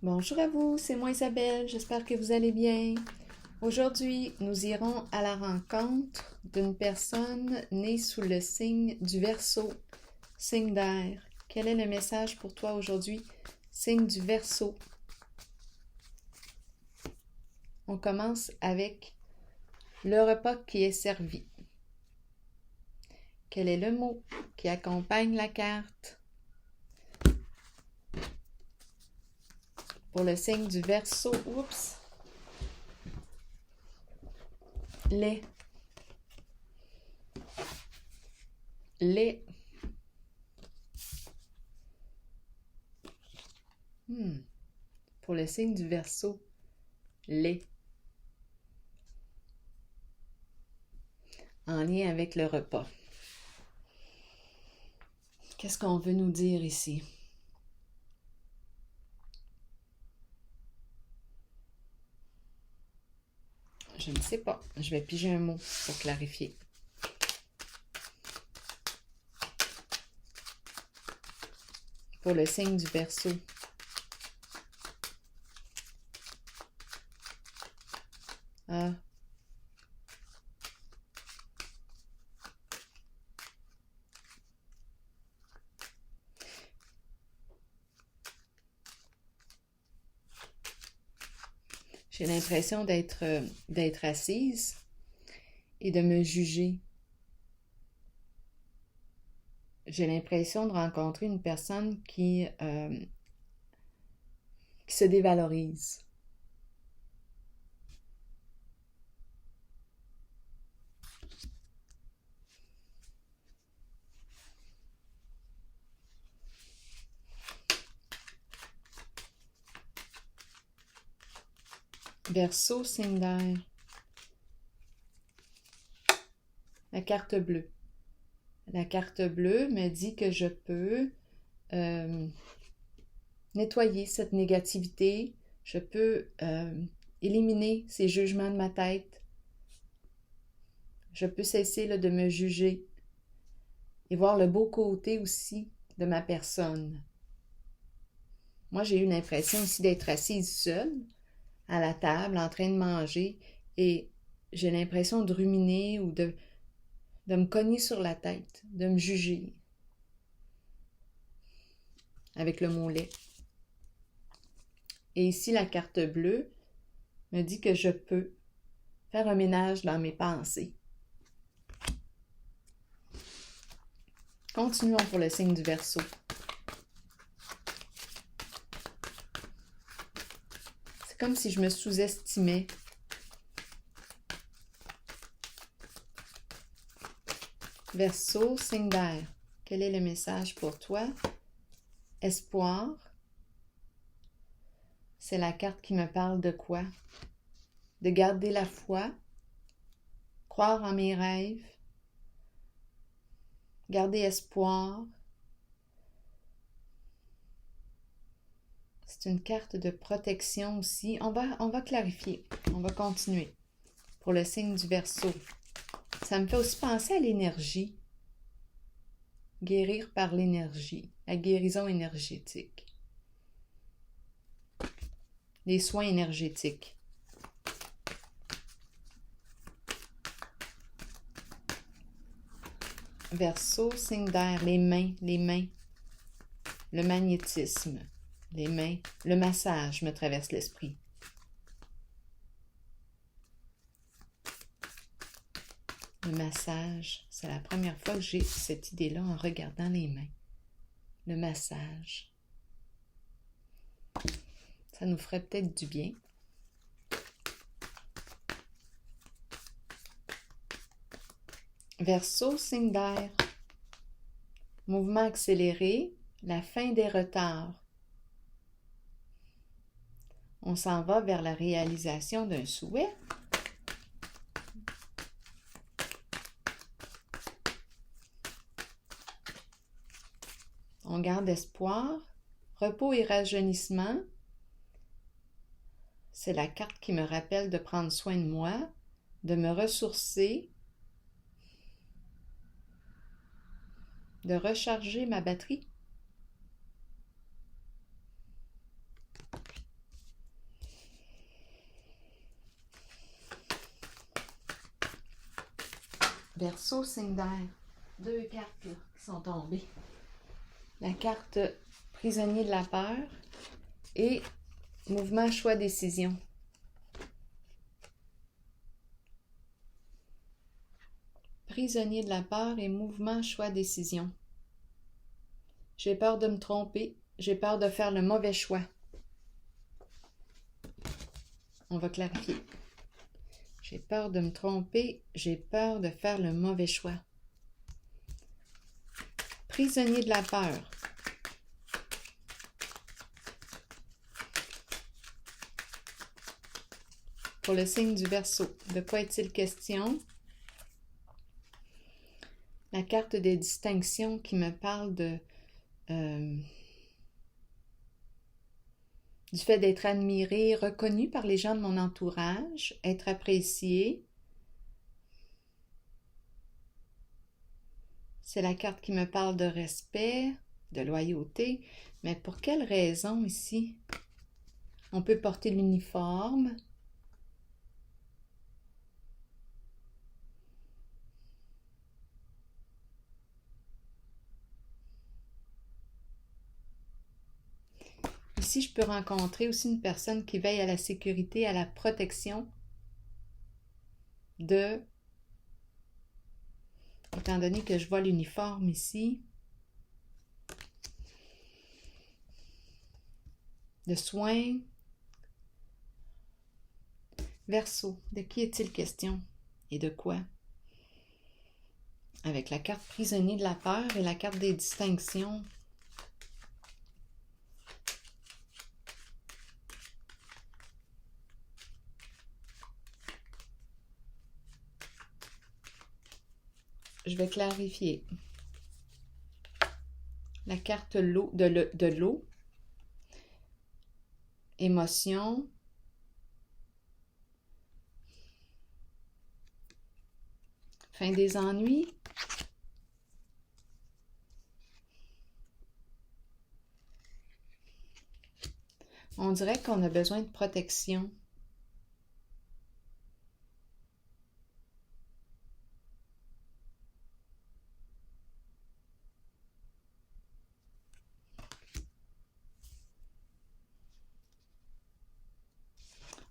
Bonjour à vous, c'est moi Isabelle, j'espère que vous allez bien. Aujourd'hui, nous irons à la rencontre d'une personne née sous le signe du Verseau, signe d'air. Quel est le message pour toi aujourd'hui, signe du Verseau? On commence avec le repas qui est servi. Quel est le mot qui accompagne la carte? Pour le signe du Verseau, oups, lait. Lait. Pour le signe du Verseau, lait. En lien avec le repas. Qu'est-ce qu'on veut nous dire ici? Je ne sais pas. Je vais piger un mot pour clarifier. Pour le signe du Verseau. Ah. J'ai l'impression d'être assise et de me juger. J'ai l'impression de rencontrer une personne qui se dévalorise. Verseau, signe d'air. La carte bleue. La carte bleue me dit que je peux nettoyer cette négativité. Je peux éliminer ces jugements de ma tête. Je peux cesser de me juger et voir le beau côté aussi de ma personne. Moi, j'ai eu l'impression aussi d'être assise seule à la table en train de manger et j'ai l'impression de ruminer ou de me cogner sur la tête, de me juger avec le mot lait. Et ici, la carte bleue me dit que je peux faire un ménage dans mes pensées. Continuons pour le signe du Verseau. C'est comme si je me sous-estimais. Verseau, signe d'air. Quel est le message pour toi? Espoir. C'est la carte qui me parle de quoi? De garder la foi, croire en mes rêves, garder espoir. C'est une carte de protection aussi. On va clarifier, on va continuer. Pour le signe du Verseau, ça me fait aussi penser à l'énergie. Guérir par l'énergie, la guérison énergétique. Les soins énergétiques. Verseau, signe d'air, les mains, le magnétisme, les mains, le massage me traverse l'esprit. Le massage, c'est la première fois que j'ai cette idée-là en regardant les mains. Le massage. Ça nous ferait peut-être du bien. Verseau, signe d'air. Mouvement accéléré, la fin des retards. On s'en va vers la réalisation d'un souhait. On garde espoir. Repos et rajeunissement. C'est la carte qui me rappelle de prendre soin de moi, de me ressourcer, de recharger ma batterie. Verseau, signe d'air. 2 cartes là, qui sont tombées. La carte prisonnier de la peur et mouvement, choix, décision. Prisonnier de la peur et mouvement, choix, décision. J'ai peur de me tromper. J'ai peur de faire le mauvais choix. On va clarifier. J'ai peur de me tromper. J'ai peur de faire le mauvais choix. Prisonnier de la peur. Pour le signe du Verseau, de quoi est-il question? La carte des distinctions qui me parle de du fait d'être admiré, reconnu par les gens de mon entourage, être apprécié. C'est la carte qui me parle de respect, de loyauté. Mais pour quelle raison ici? On peut porter l'uniforme. Ici, je peux rencontrer aussi une personne qui veille à la sécurité, à la protection de... Étant donné que je vois l'uniforme ici, de soins. Verseau, de qui est-il question et de quoi? Avec la carte prisonnier de la peur et la carte des distinctions. Je vais clarifier. La carte de l'eau. Émotion. Fin des ennuis. On dirait qu'on a besoin de protection.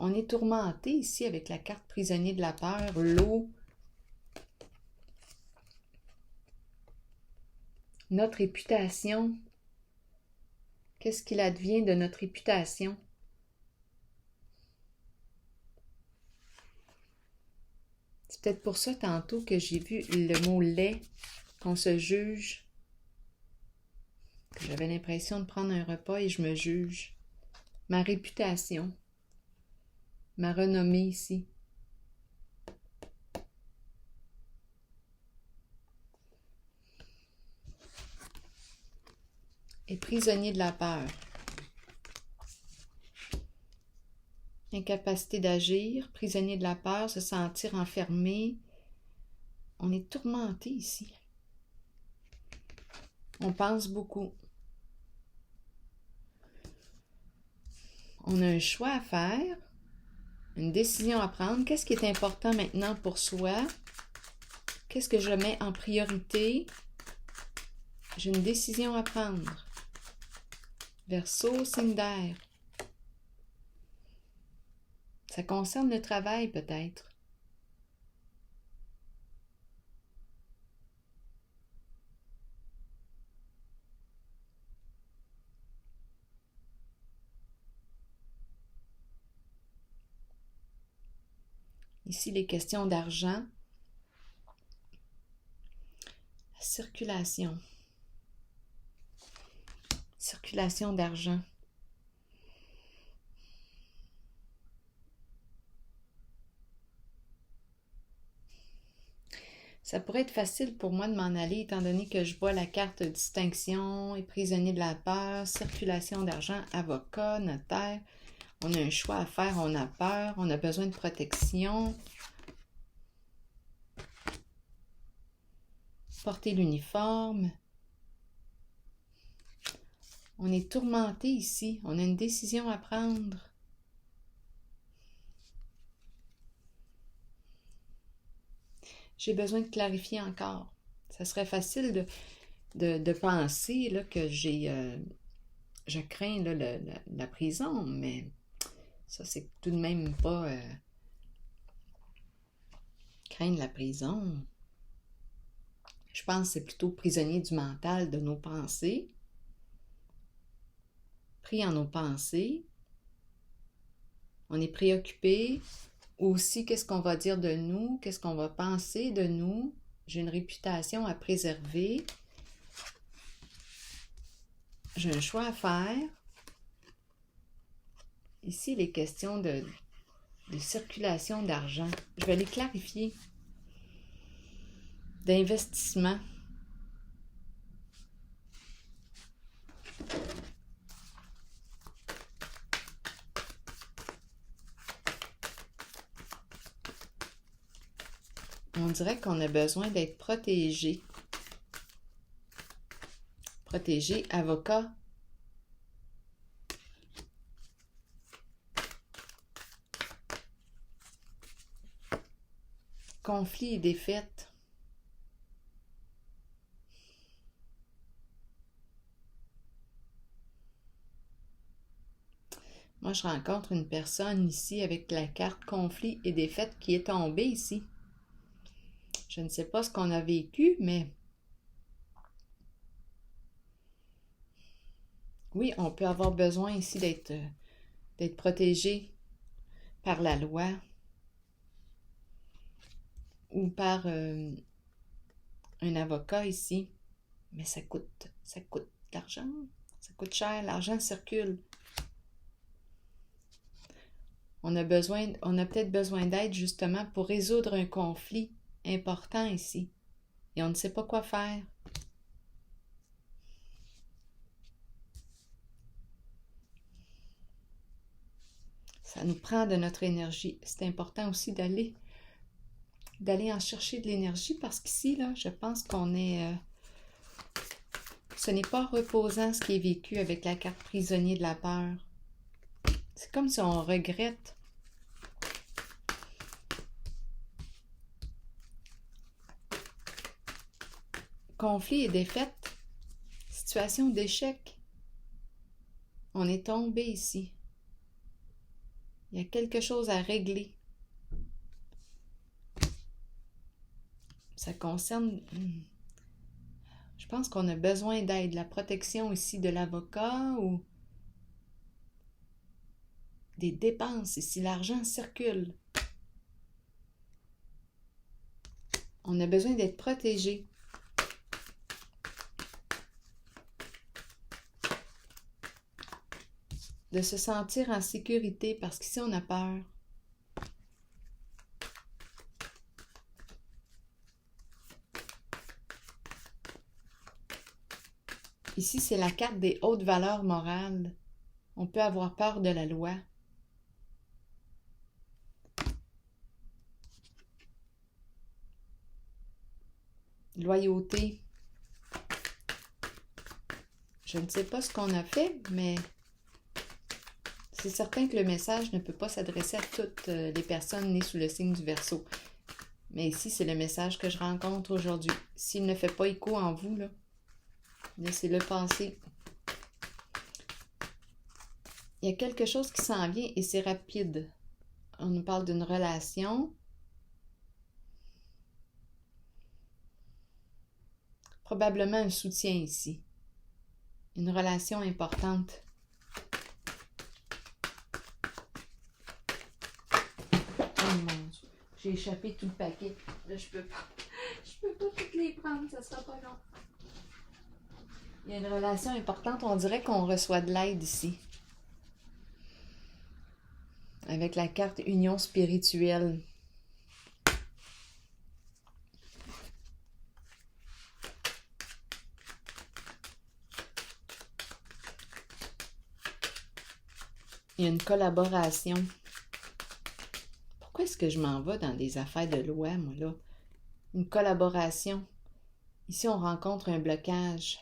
On est tourmenté ici avec la carte prisonnier de la peur, l'eau. Notre réputation. Qu'est-ce qu'il advient de notre réputation? C'est peut-être pour ça tantôt que j'ai vu le mot lait, qu'on se juge. Que j'avais l'impression de prendre un repas et je me juge. Ma réputation. Ma renommée ici. Et prisonnier de la peur. Incapacité d'agir, prisonnier de la peur, se sentir enfermé. On est tourmenté ici. On pense beaucoup. On a un choix à faire, une décision à prendre. Qu'est-ce qui est important maintenant pour soi? Qu'est-ce que je mets en priorité? J'ai une décision à prendre. Verseau, signe d'air. Ça concerne le travail peut-être. Ici, les questions d'argent. La circulation. Circulation d'argent. Ça pourrait être facile pour moi de m'en aller, étant donné que je vois la carte distinction et prisonnier de la peur, circulation d'argent, avocat, notaire. On a un choix à faire, on a peur, on a besoin de protection. Porter l'uniforme. On est tourmenté ici, on a une décision à prendre. J'ai besoin de clarifier encore. Ça serait facile de penser là, que je crains là, la prison, mais ça, c'est tout de même pas craindre la prison. Je pense que c'est plutôt prisonnier du mental, de nos pensées, pris en nos pensées. On est préoccupé. Aussi, qu'est-ce qu'on va dire de nous? Qu'est-ce qu'on va penser de nous? J'ai une réputation à préserver. J'ai un choix à faire. Ici, les questions de circulation d'argent. Je vais les clarifier. D'investissement. On dirait qu'on a besoin d'être protégé. Protégé, avocat. Conflit et défaite. Moi, je rencontre une personne ici avec la carte conflit et défaite qui est tombée ici. Je ne sais pas ce qu'on a vécu, mais oui, on peut avoir besoin ici d'être protégé par la loi ou par un avocat ici. Mais ça coûte de l'argent. Ça coûte cher, l'argent circule. On a peut-être besoin d'aide justement pour résoudre un conflit important ici. Et on ne sait pas quoi faire. Ça nous prend de notre énergie. C'est important aussi d'aller en chercher de l'énergie parce qu'ici, là, je pense qu'on est... ce n'est pas reposant ce qui est vécu avec la carte prisonnier de la peur. C'est comme si on regrette. Conflit et défaite. Situation d'échec. On est tombé ici. Il y a quelque chose à régler. Ça concerne... Je pense qu'on a besoin d'aide. La protection ici de l'avocat ou des dépenses ici. L'argent circule. On a besoin d'être protégé. De se sentir en sécurité parce qu'ici on a peur. Ici, c'est la carte des hautes valeurs morales. On peut avoir peur de la loi. Loyauté. Je ne sais pas ce qu'on a fait, mais c'est certain que le message ne peut pas s'adresser à toutes les personnes nées sous le signe du Verseau. Mais ici, c'est le message que je rencontre aujourd'hui. S'il ne fait pas écho en vous, là, laissez-le passer. Il y a quelque chose qui s'en vient et c'est rapide. On nous parle d'une relation. Probablement un soutien ici. Une relation importante. Oh mon Dieu, j'ai échappé tout le paquet. Là, je peux pas toutes les prendre, ça sera pas long. Il y a une relation importante, on dirait qu'on reçoit de l'aide ici. Avec la carte union spirituelle. Il y a une collaboration. Pourquoi est-ce que je m'en vais dans des affaires de loi, moi, là? Une collaboration. Ici, on rencontre un blocage.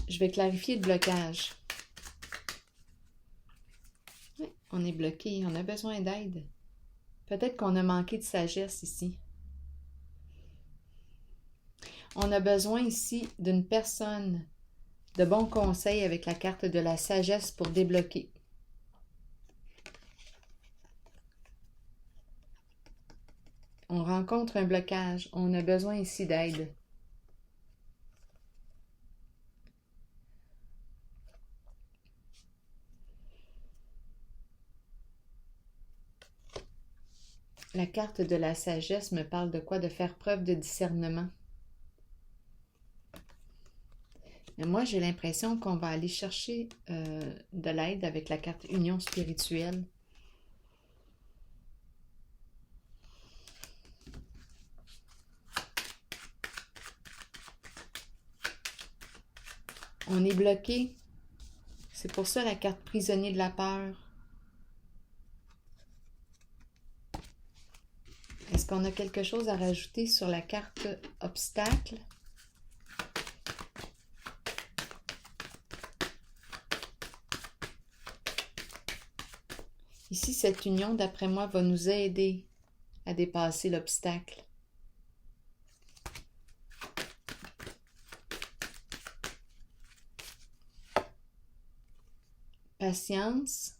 Je vais clarifier le blocage. Oui, on est bloqué, on a besoin d'aide. Peut-être qu'on a manqué de sagesse ici. On a besoin ici d'une personne de bons conseils avec la carte de la sagesse pour débloquer. On rencontre un blocage, on a besoin ici d'aide. La carte de la sagesse me parle de quoi? De faire preuve de discernement. Mais moi, j'ai l'impression qu'on va aller chercher de l'aide avec la carte union spirituelle. On est bloqué. C'est pour ça la carte prisonnier de la peur. Est-ce qu'on a quelque chose à rajouter sur la carte obstacle? Ici, cette union, d'après moi, va nous aider à dépasser l'obstacle. Patience,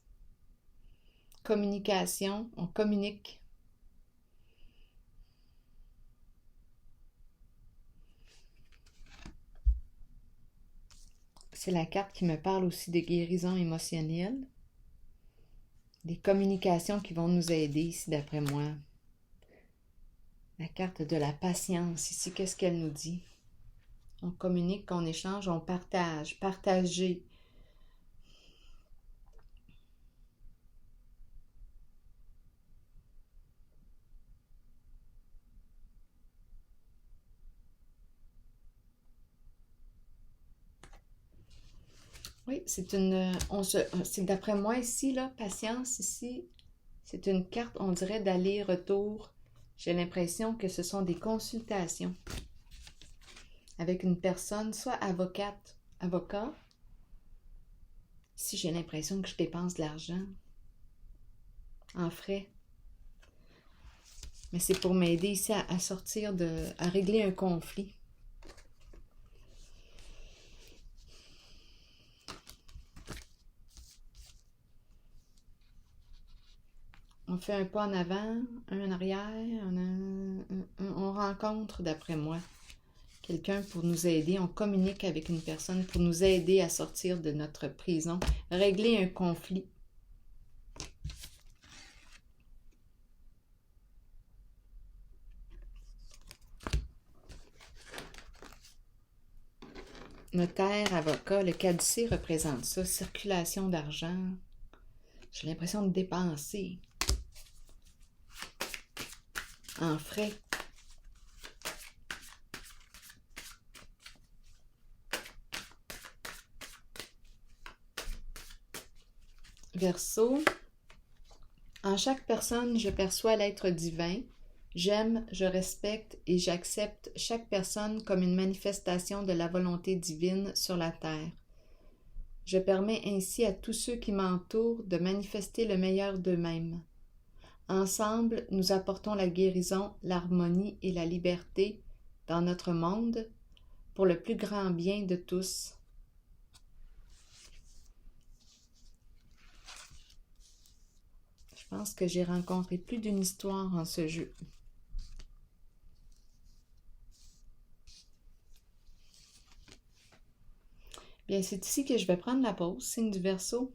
communication, on communique. C'est la carte qui me parle aussi de guérison émotionnelle. Des communications qui vont nous aider ici, d'après moi. La carte de la patience, ici, qu'est-ce qu'elle nous dit? On communique, on échange, on partage, partager. Oui, c'est d'après moi ici, là, patience ici, c'est une carte, on dirait, d'aller-retour. J'ai l'impression que ce sont des consultations avec une personne, soit avocat. Ici, j'ai l'impression que je dépense de l'argent en frais. Mais c'est pour m'aider ici à sortir à régler un conflit. On fait un pas en avant, un en arrière, on rencontre, d'après moi, quelqu'un pour nous aider. On communique avec une personne pour nous aider à sortir de notre prison, régler un conflit. Notaire, avocat, le caducée représente ça, circulation d'argent. J'ai l'impression de dépenser en frais. Verseau, en chaque personne, je perçois l'être divin. J'aime, je respecte et j'accepte chaque personne comme une manifestation de la volonté divine sur la terre. Je permets ainsi à tous ceux qui m'entourent de manifester le meilleur d'eux-mêmes. Ensemble, nous apportons la guérison, l'harmonie et la liberté dans notre monde pour le plus grand bien de tous. Je pense que j'ai rencontré plus d'une histoire en ce jeu. Bien, c'est ici que je vais prendre la pause, signe du Verseau,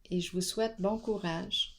et je vous souhaite bon courage.